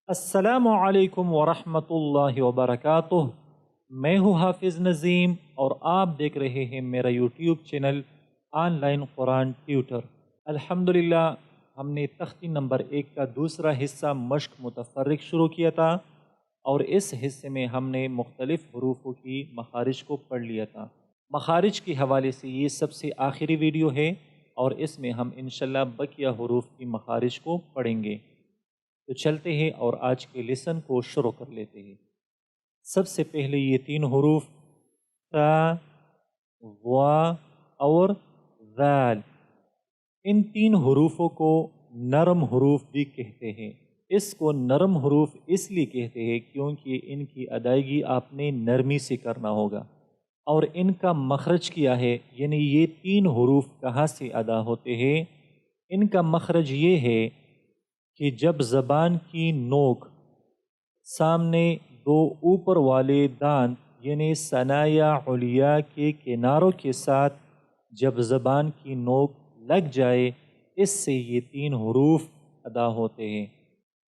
अस्सलामुअलैकुम वरहमतुल्लाहि वबरकातुह। मैं हूँ हाफिज़ नज़ीम और आप देख रहे हैं मेरा YouTube channel online Quran tutor. अल्हम्दुलिल्लाह, हमने तख्ती नंबर 1 का दूसरा हिस्सा मश्क मुतफ़र्रिक़ शुरू किया था और इस हिस्से में हमने मुख्तलिफ़ हुरूफ़ों की मखारिज को पढ़ लिया था। मखारिज के हवाले से ये सबसे आखिरी वीडियो है और इसमें हम इंशाअल्लाह बकिया हुरूफ़ की मखारिज को पढ़ेंगे। तो चलते हैं और आज के लेसन को शुरू कर लेते हैं। सबसे पहले ये 3 हुरूफ ता, वा और ज़ाल, इन 3 हुरूफों को नरम हुरूफ भी कहते हैं। इसको नरम हुरूफ इसलिए कहते हैं क्योंकि इनकी अदायगी आपने नरमी से करना होगा और इनका मखरज क्या है, यानी ये 3 हुरूफ कहाँ से अदा होते हैं। इनका मखरज ये है कि जब ज़बान की नोक सामने दो ऊपर वाले दांत यानी सनाया उलिया के किनारों के साथ जब ज़बान की नोक लग जाए, इससे ये 3 हुरूफ अदा होते हैं।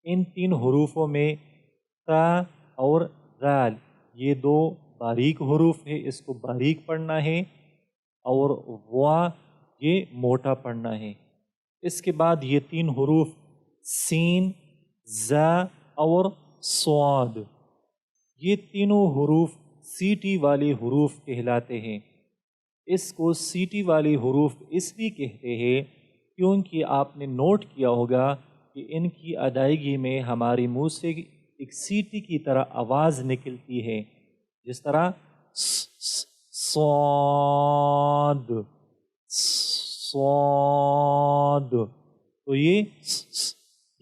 इन 3 हुरूफों में ता और ज़ाल ये 2 बारीक हुरूफ है, इसको बारीक पढ़ना है, और वा ये मोटा पढ़ना है। इसके बाद ये 3 हुरूफ सीन, ज़ा और स्वाद, ये तीनों हुरूफ सीटी वाले हुरूफ कहलाते हैं। इसको सीटी वाले हुरूफ इसलिए कहते हैं क्योंकि आपने नोट किया होगा कि इनकी अदायगी में हमारे मुंह से एक सीटी की तरह आवाज़ निकलती है, जिस तरह स्वाद स्वाद। तो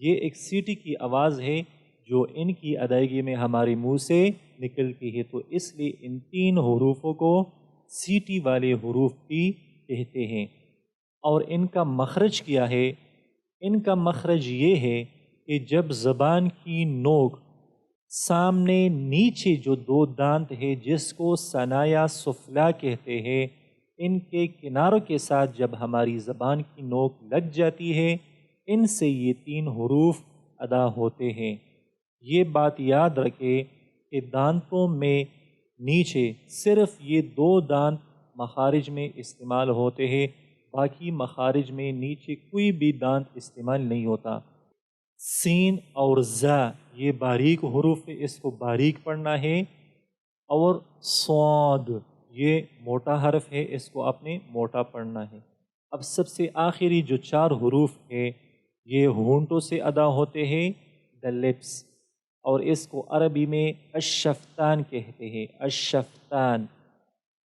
ये एक सीटी की आवाज़ है जो इनकी अदायगी में हमारे मुंह से निकलती है। तो इसलिए इन 3 हुरूफों को सीटी वाले हुरूफ भी कहते हैं। और इनका मखरज क्या है? इनका मखरज ये है कि जब ज़बान की नोक सामने नीचे जो 2 दांत है जिसको सनाया सुफला कहते हैं, इनके किनारों के साथ जब हमारी ज़बान की नोक लग जाती है, इनसे ये 3 हुरूफ अदा होते हैं। ये बात याद रखें कि दांतों में नीचे सिर्फ ये 2 दांत मखारिज में इस्तेमाल होते हैं, बाकी मखारिज में नीचे कोई भी दांत इस्तेमाल नहीं होता। सीन और ज़ा ये बारीक हुरूफ है, इसको बारीक पढ़ना है, और स्वाद ये मोटा हरफ है, इसको आपने मोटा पढ़ना है। अब सबसे आखिरी जो 4 हुरूफ है ये होंठों से अदा होते हैं, द लिप्स, और इसको अरबी में अशफ़तान कहते हैं, अशफ़तान।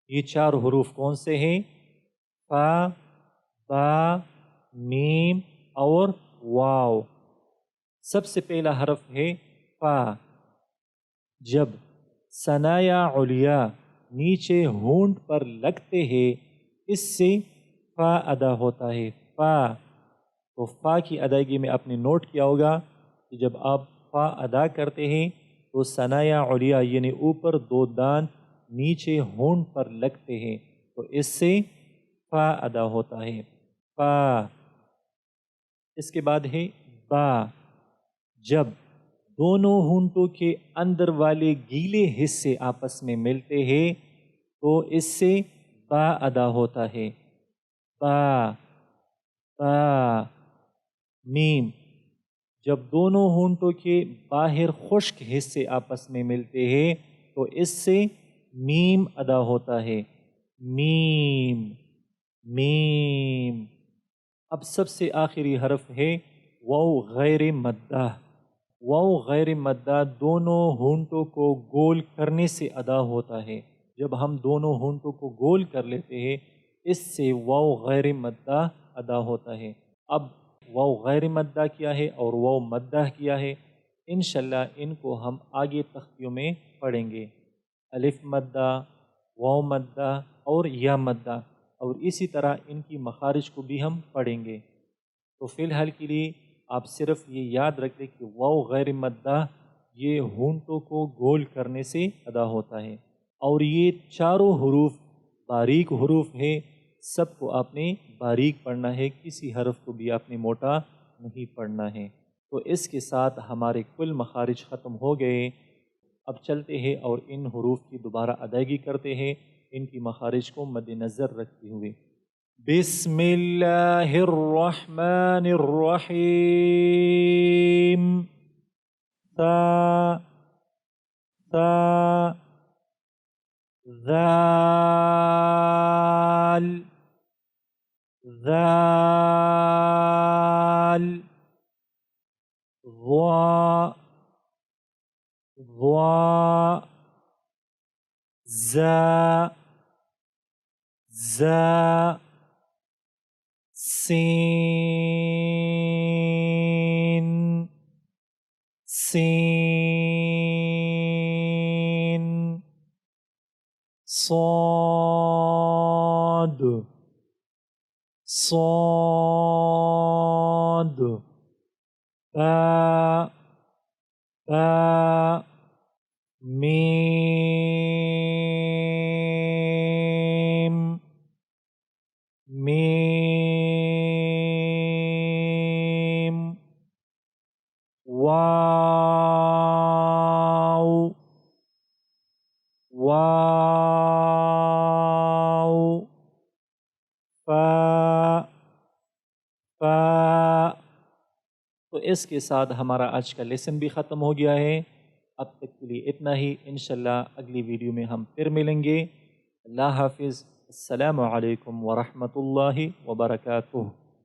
ये 4 हुरूफ कौन से हैं? फा, बा, मीम और वाव। सबसे पहला हरफ है फा। जब सनाया उलिया नीचे होंठ पर लगते हैं, इससे फा अदा होता है, फा। तो फा की अदायगी में आपने नोट किया होगा कि जब आप फा अदा करते हैं तो सनाया उलिया यानी ऊपर 2 दांत नीचे होंठ पर लगते हैं, तो इससे फा अदा होता है, फा। इसके बाद है बा। जब दोनों होंठों के अंदर वाले गीले हिस्से आपस में मिलते हैं तो इससे बा अदा होता है, बा, बा। मीम। जब दोनों होंठों के बाहर खुश्क हिस्से आपस में मिलते हैं तो इससे मीम अदा होता है, मीम, मीम। अब सबसे आखिरी हरफ है वाव गैर मद्दा। वाव गैर मद्दा दोनों होंठों को गोल करने से अदा होता है। जब हम दोनों होंठों को गोल कर लेते हैं, इससे वाव गैर मद्दा अदा होता है। अब वाव गैर मद्दा क्या है और वाव मद्दा क्या है, इंशाअल्लाह इनको हम आगे तख्तियों में पढ़ेंगे। अलिफ मद्दा, वाव मद्दा और या मद्दा, और इसी तरह इनकी मखारिज को भी हम पढ़ेंगे। तो फ़िलहाल के लिए आप सिर्फ ये याद रखें कि वाव गैर मद्दा ये होंठों को गोल करने से अदा होता है, और ये चारों हुरूफ बारीक हुरूफ है, सबको आपने बारीक पढ़ना है, किसी हरफ को भी आपने मोटा नहीं पढ़ना है। تو اس کے ساتھ ہمارے کل مخارج ختم ہو گئے۔ اب چلتے ہیں اور ان حروف کی دوبارہ ادائیگی کرتے ہیں ان کی مخارج کو مد نظر رکھتے ہوئے۔ بسم اللہ الرحمن الرحیم، ثا ثا ذال ذال ضا ضا زا زا سین سین صاد صاد با با میم میم واو واو فا فا۔ تو اس کے ساتھ ہمارا آج کا لیسن بھی ختم ہو گیا ہے۔ اب تک کے لیے اتنا ہی، انشاءاللہ اگلی ویڈیو میں ہم پھر ملیں گے۔ اللہ حافظ، السلام علیکم ورحمۃ اللہ وبرکاتہ۔